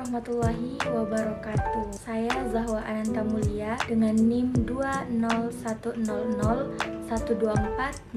warahmatullahi wabarakatuh. Saya Zahwa Ananta Mulia dengan NIM 20100124087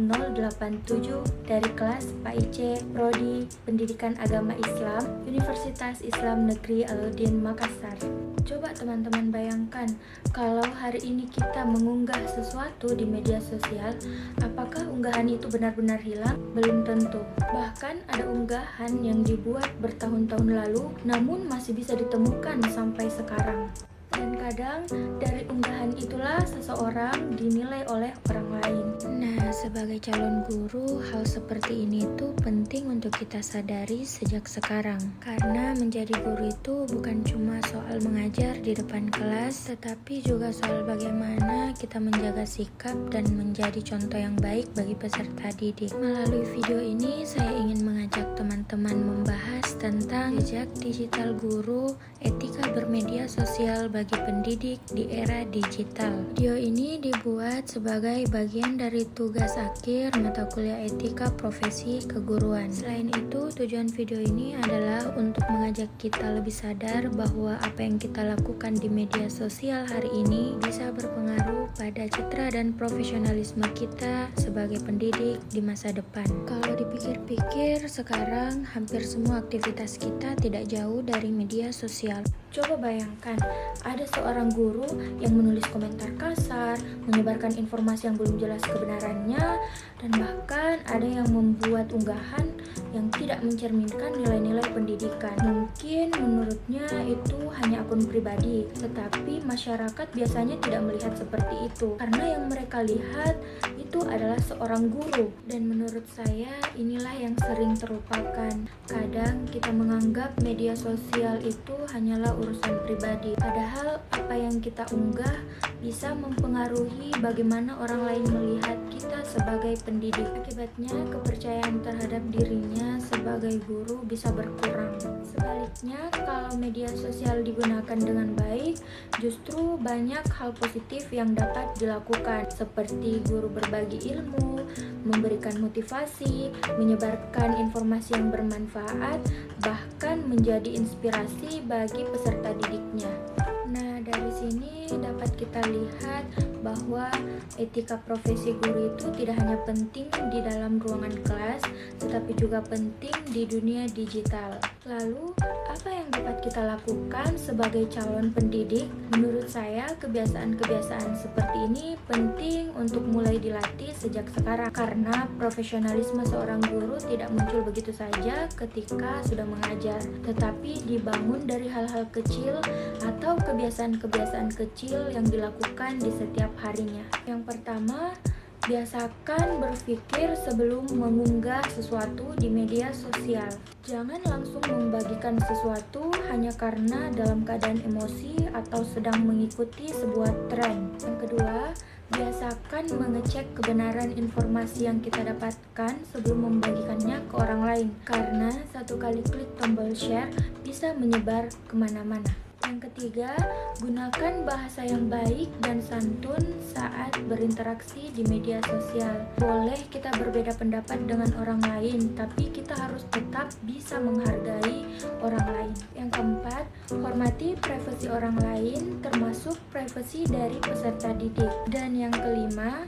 dari kelas PAIC Prodi Pendidikan Agama Islam Universitas Islam Negeri Alauddin Makassar. Coba teman-teman bayangkan, kalau hari ini kita mengunggah sesuatu di media sosial, apakah unggahan itu benar-benar hilang? Belum tentu. Bahkan ada unggahan yang dibuat bertahun-tahun lalu, namun masih bisa ditemukan sampai sekarang. Dan kadang dari unggahan itulah seseorang dinilai oleh orang lain. Nah, sebagai calon guru, hal seperti ini tuh penting untuk kita sadari sejak sekarang. Karena menjadi guru itu bukan cuma soal mengajar di depan kelas, tetapi juga soal bagaimana kita menjaga sikap dan menjadi contoh yang baik bagi peserta didik. Melalui video ini, saya ingin mengajak teman-teman membahas tentang jejak digital guru, etika bermedia sosial bagi pendidik di era digital. Video ini dibuat sebagai bagian dari tugas akhir mata kuliah etika profesi keguruan. Selain itu, tujuan video ini adalah untuk mengajak kita lebih sadar bahwa apa yang kita lakukan di media sosial hari ini bisa berpengaruh pada citra dan profesionalisme kita sebagai pendidik di masa depan. Kalau dipikir-pikir, sekarang hampir semua aktivitas kita tidak jauh dari media sosial. Coba bayangkan, ada seorang guru yang menulis komentar kasar, menyebarkan informasi yang belum jelas kebenarannya, dan bahkan ada yang membuat unggahan yang tidak mencerminkan nilai-nilai pendidikan. Mungkin menurutnya itu hanya akun pribadi, tetapi masyarakat biasanya tidak melihat seperti itu, karena yang mereka lihat itu adalah seorang guru. Dan menurut saya inilah yang sering terlupakan. Kadang kita menganggap media sosial itu hanyalah urusan pribadi, padahal apa yang kita unggah bisa mempengaruhi bagaimana orang lain melihat kita sebagai pendidik. Akibatnya kepercayaan terhadap dirinya sebagai guru bisa berkurang. Sebaliknya, kalau media sosial digunakan dengan baik, justru banyak hal positif yang dapat dilakukan, seperti guru berbagi ilmu, memberikan motivasi, menyebarkan informasi yang bermanfaat, bahkan menjadi inspirasi bagi peserta didiknya. Nah, dari sini dapat kita lihat bahwa etika profesi guru itu tidak hanya penting di dalam ruangan kelas, tetapi juga penting di dunia digital. Lalu, apa yang dapat kita lakukan sebagai calon pendidik? Menurut saya, kebiasaan-kebiasaan seperti ini penting untuk mulai dilatih sejak sekarang, karena profesionalisme seorang guru tidak muncul begitu saja ketika sudah mengajar, tetapi dibangun dari hal-hal kecil atau kebiasaan-kebiasaan kecil yang dilakukan di setiap harinya. Yang pertama, biasakan berpikir sebelum mengunggah sesuatu di media sosial. Jangan langsung membagikan sesuatu hanya karena dalam keadaan emosi atau sedang mengikuti sebuah tren. Yang kedua, biasakan mengecek kebenaran informasi yang kita dapatkan sebelum membagikannya ke orang lain, karena satu kali klik tombol share bisa menyebar kemana-mana. Yang ketiga, gunakan bahasa yang baik dan santun saat berinteraksi di media sosial. Boleh kita berbeda pendapat dengan orang lain, tapi kita harus tetap bisa menghargai orang lain. Yang keempat, hormati privasi orang lain, termasuk privasi dari peserta didik. Dan yang kelima,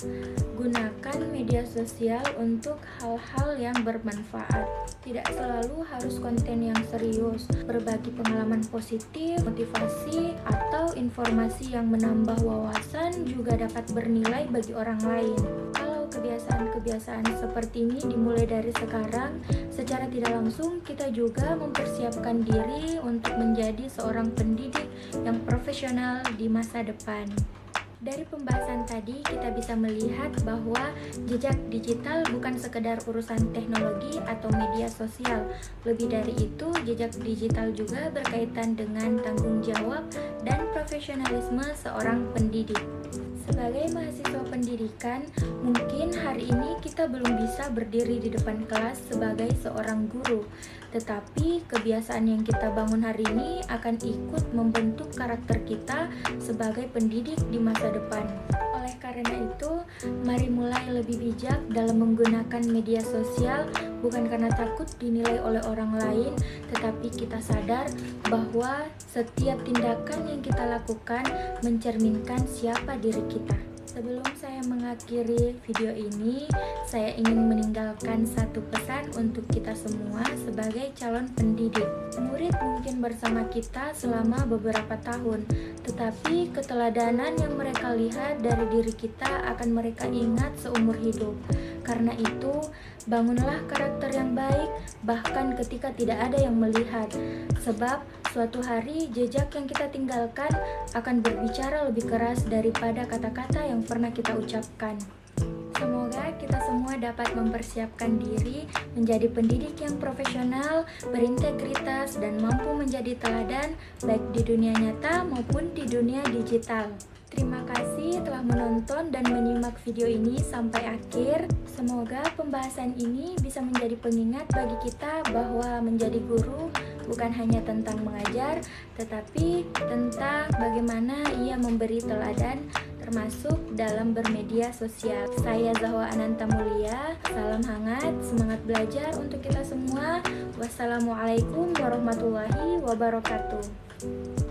gunakan media sosial untuk hal-hal yang bermanfaat. Tidak selalu harus konten yang serius, berbagi pengalaman positif, motivasi, atau informasi yang menambah wawasan juga dapat bernilai bagi orang lain. Kalau kebiasaan-kebiasaan seperti ini dimulai dari sekarang, secara tidak langsung kita juga mempersiapkan diri untuk menjadi seorang pendidik yang profesional di masa depan. Dari pembahasan tadi, kita bisa melihat bahwa jejak digital bukan sekedar urusan teknologi atau media sosial. Lebih dari itu, jejak digital juga berkaitan dengan tanggung jawab dan profesionalisme seorang pendidik. Sebagai mahasiswa pendidikan, mungkin hari ini kita belum bisa berdiri di depan kelas sebagai seorang guru, tetapi kebiasaan yang kita bangun hari ini akan ikut membentuk karakter kita sebagai pendidik di masa depan. Oleh karena itu, mari mulai lebih bijak dalam menggunakan media sosial bukan karena takut dinilai oleh orang lain, tetapi kita sadar bahwa setiap tindakan yang kita lakukan mencerminkan siapa diri kita. Sebelum saya mengakhiri video ini, saya ingin meninggalkan satu pesan untuk kita semua sebagai calon pendidik. Murid mungkin bersama kita selama beberapa tahun, tetapi keteladanan yang mereka lihat dari diri kita akan mereka ingat seumur hidup. Karena itu, bangunlah karakter yang baik, bahkan ketika tidak ada yang melihat. Sebab suatu hari jejak yang kita tinggalkan akan berbicara lebih keras daripada kata-kata yang pernah kita ucapkan. Semoga kita semua dapat mempersiapkan diri menjadi pendidik yang profesional, berintegritas, dan mampu menjadi teladan baik di dunia nyata maupun di dunia digital. Terima kasih telah menonton dan menyimak video ini sampai akhir. Semoga pembahasan ini bisa menjadi pengingat bagi kita bahwa menjadi guru bukan hanya tentang mengajar, tetapi tentang bagaimana ia memberi teladan termasuk dalam bermedia sosial. Saya Zahwa Ananta Mulia, salam hangat, semangat belajar untuk kita semua. Wassalamualaikum warahmatullahi wabarakatuh.